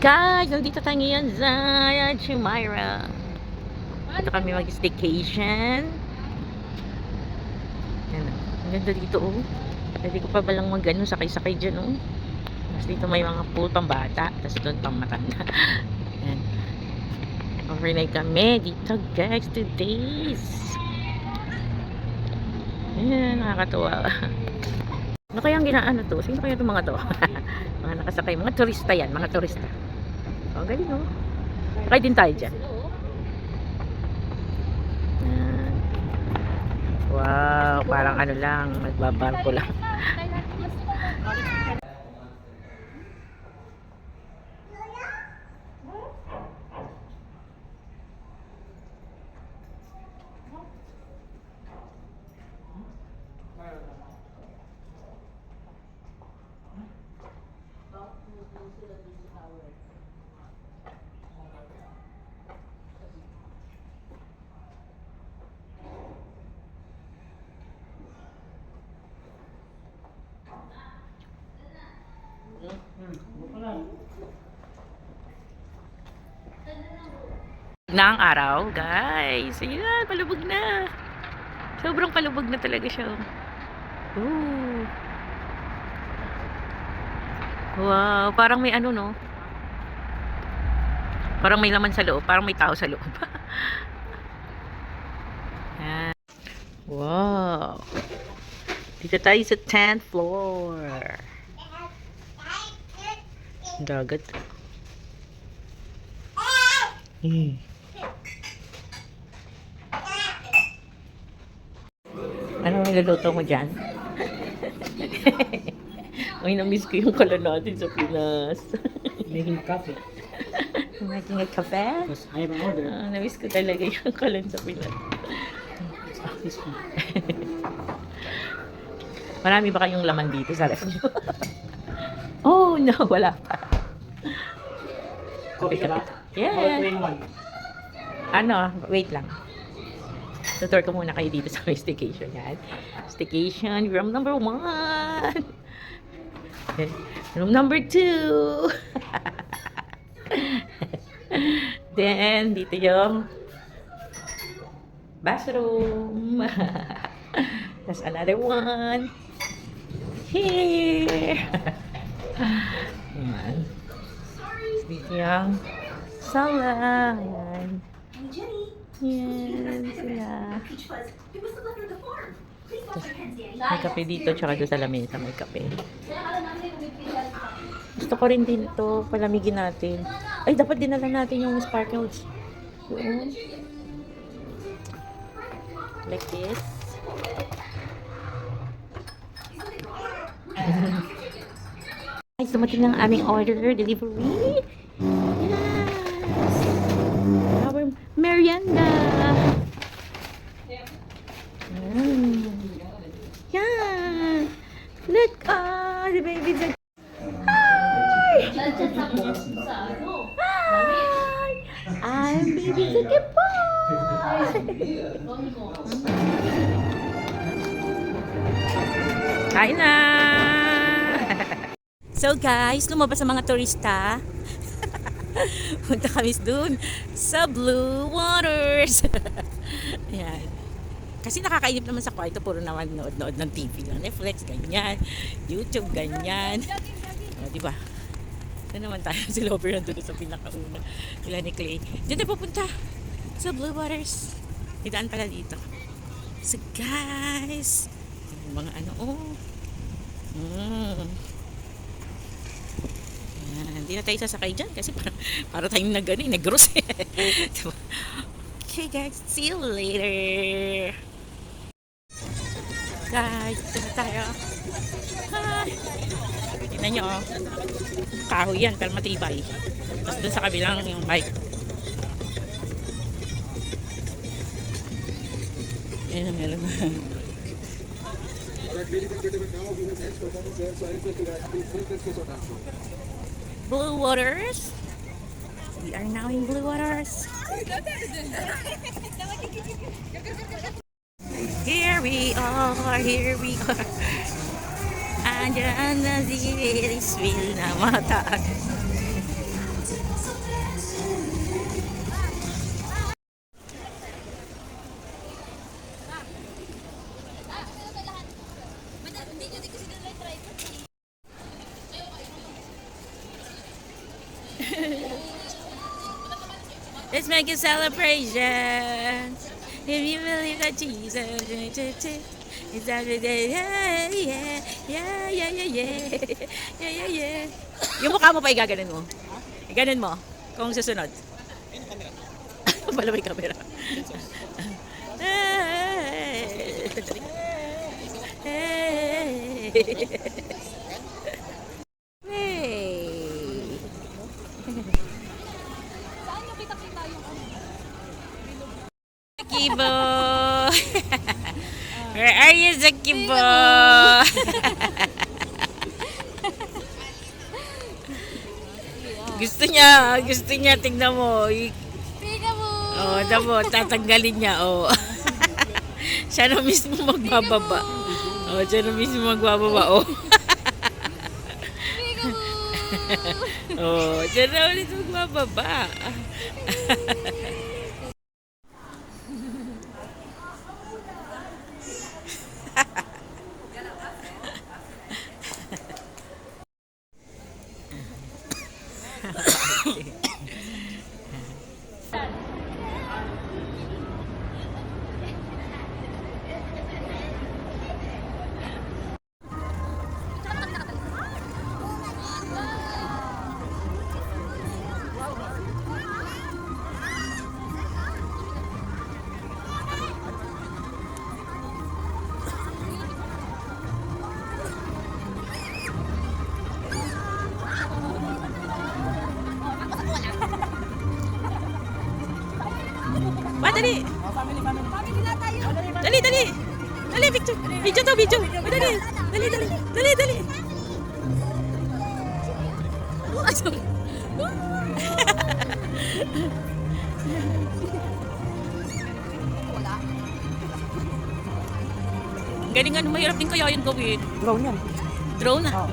Guys, nandito tayo ngayon sa Jumeirah. Dito kami mag-staycation. Yan. Ang ganda dito, oh. Pwede ko pa balang mag-ano, sakay-sakay dyan, oh. Tapos dito may mga pool pang bata. Tapos doon pang matanda. Yan. Overnight kami dito, guys, 2 days. Yan, nakakatuwa. Ano kaya ang ginaano to? Sino kaya itong mga to? Mga nakasakay, mga turista yan, mga turista. Oh, galing, oh. Kaya din tayo dyan. Yan. Wow, parang ano lang, magbabarko lang. Na ang araw, guys. Ayan, palubog na. Sobrang palubog na talaga siya. Ooh. Wow, parang may ano, no? Parang may laman sa loob. Parang may tao sa loob. Ayan. Wow. Dito tayo sa 10th floor. Dagat. Ano niluluto mo dyan? Ay, na-miss ko yung kalan natin sa Pinas. Making coffee. Making a cafe? Because I have an order. Na-miss ko talaga yung kalan sa Pinas. This one. Marami ba kayong laman dito sa ref nyo? Oh, no, wala pa. Coffee ka ba? Yeah. One. Ano, wait lang. Tutor ko muna kayo dito sa may staycation. Yan. Staycation, room number 1. Room number 2. Then, dito yung bathroom. There's another one. Here. Yan. Dito yung sala. Yan. Yan sila. May kape dito, tsaka doon sa lamesa may kape. Gusto ko rin din ito, palamigin natin. Ay, dapat dinala natin yung sparkles. Yun. Like this. Ay, dumating ng aming order, delivery. Our merienda. Yan. Look, the baby's a... Hi! Hi! I'm baby chicken boy! Kain na! So guys, lumabas ang mga turista. Punta kami dun sa Blue Waters. Ayan. Kasi nakakainip naman sa kwarto, puro naman nood-nood ng TV lang. Netflix, ganyan. YouTube, ganyan. O, diba? Ito naman tayo si Lover nandun sa pinakauna. Sila ni Clay. Diyan tayo pupunta sa Blue Waters. Idaan pala dito. So guys, yung mga ano, oh. Hindi na tayo sasakay dyan kasi para tayong nag-gross. Diba? Okay guys, see you later. Guys, ito na tayo. Hi! Tignan nyo, oh. Kahoy yan, pero matibay. Tapos dun sa kabilang yung bike. Ayan, meron na. Blue Waters. We are now in Blue Waters. Here we are, here we are. Andyan na si Erisville na mataas. Let's make a celebration. If you believe that Jesus is every day. Yeah, yeah, yeah, yeah, yeah, yeah. Yeah, yeah, yeah. Yung mukha mo pa igaganon mo. Iganon mo. Kung susunod. Pala may camera. Hey. Kibo. Where are you, Zakibo? gusto niya, tingnan mo. Oh, tamo, tatanggalin niya, oh. Siya na mismo magbababa. Oh, siya na mismo magbababa, oh. Oh, siya na ulit magbababa. Pa, dali. Dali, dali. Dali, picture. Video to, video. Dali. Dali, dali. Dali, dali. Oh, sorry. Galingan, mahirap din kaya yun gawin. Drone yan. Drone na. Oh.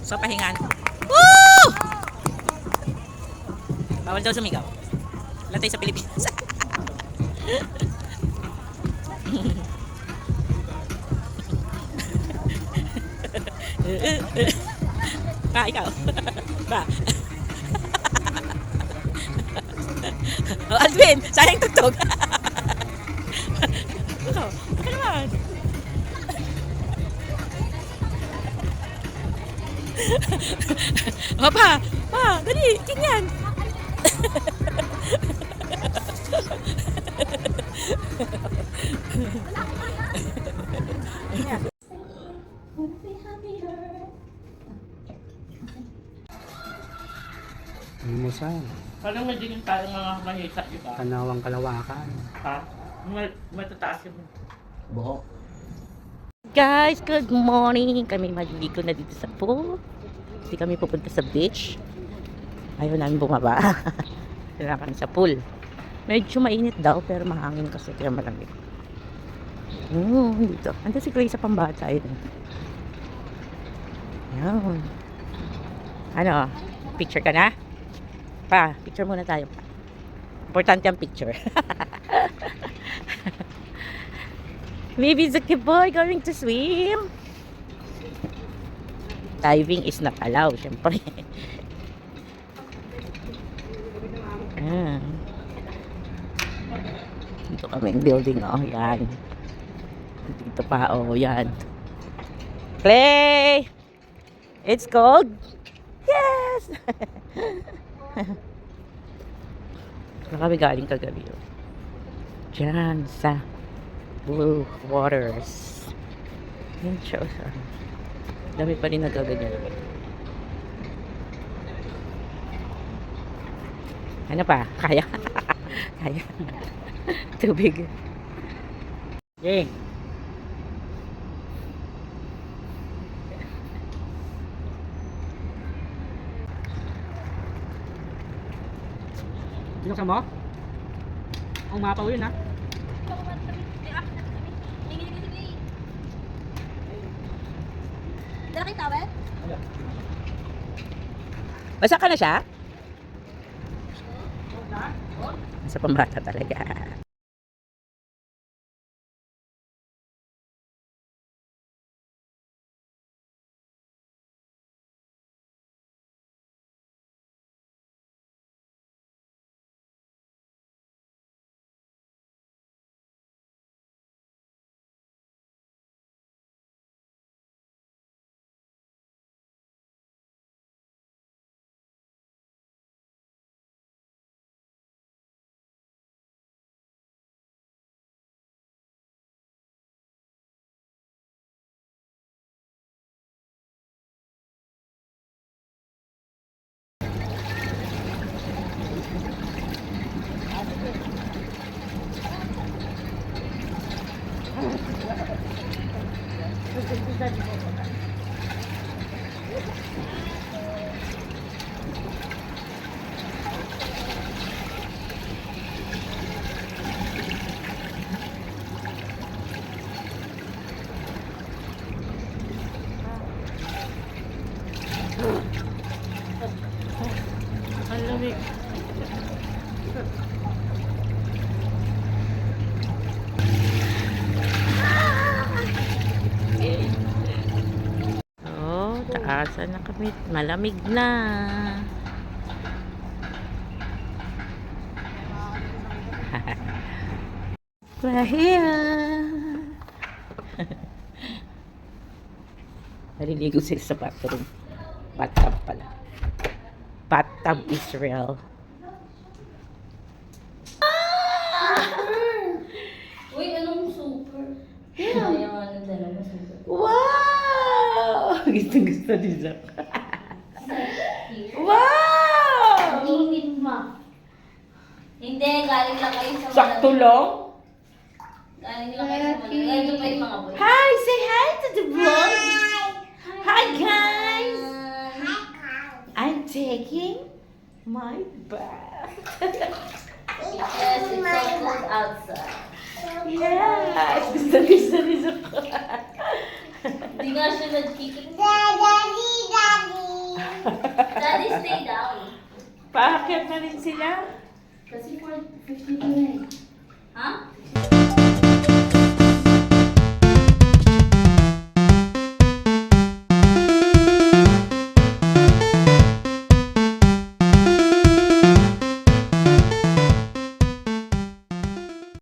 So, pahingan. Woo! Bawal daw sumigaw. Latay sa Pilipinas. Pa, ikaw. Pa. Oh, Alvin, sayang tugtog. Ikaw, baka naman. Oh, pa, dali, tingnan. Limusan. Parang magiging parang mga mahisa, di ba? Panawang Kalawakan. Ha? Matataas yung Buhok. Guys, good morning. Kami maliligo na dito sa pool. Hindi kami pupunta sa beach. Ayaw namin bumaba. Kailangan kami sa pool. Medyo mainit daw pero mahangin kasi kaya malamig. Dito. Ando si Clay sa pambata yun. Yan. Ano? Picture ka na? Pa, picture muna tayo. Importante ang picture. Maybe Zaki boy going to swim. Diving is not allowed, syempre. Dito kami yung building, oh, yan. Dito pa, oh, yan. Clay! It's cold? Yes! Saan kami galing kagabi, oh. Diyan sa Blue Waters. Yan siya, oh. Dami pa rin nagaganyan. Ano pa? Kaya? Kaya. Tubig. Okay. Binuksan mo? Ang mapaw yun, ha? Dala kay towel? Basa ka na siya? Sa pambata talaga. Malamig. Oh, taasan na kami. Malamig na. Bahia. Naliligo sila sa bathroom. Bathtub pala. Bathtub Israel. Uy, anong super? Ayaw nga ng dalawa super. Wow! Gusto ni Zach. Wow! Init ma. Hindi, galing lang kayo sa Sakto malamig. lang. Galing lang kayo sa malamig. Ito pa yung mga boy. Hi! Say hi to the vlog! Hi guys! I'm taking my bath. Because it's so cold outside. Yes! Gusto ni Zach. Hindi nga siya nagkikik. Daddy, stay down. Paakyat na rin sila. Kasi 4:52 na eh. Ha?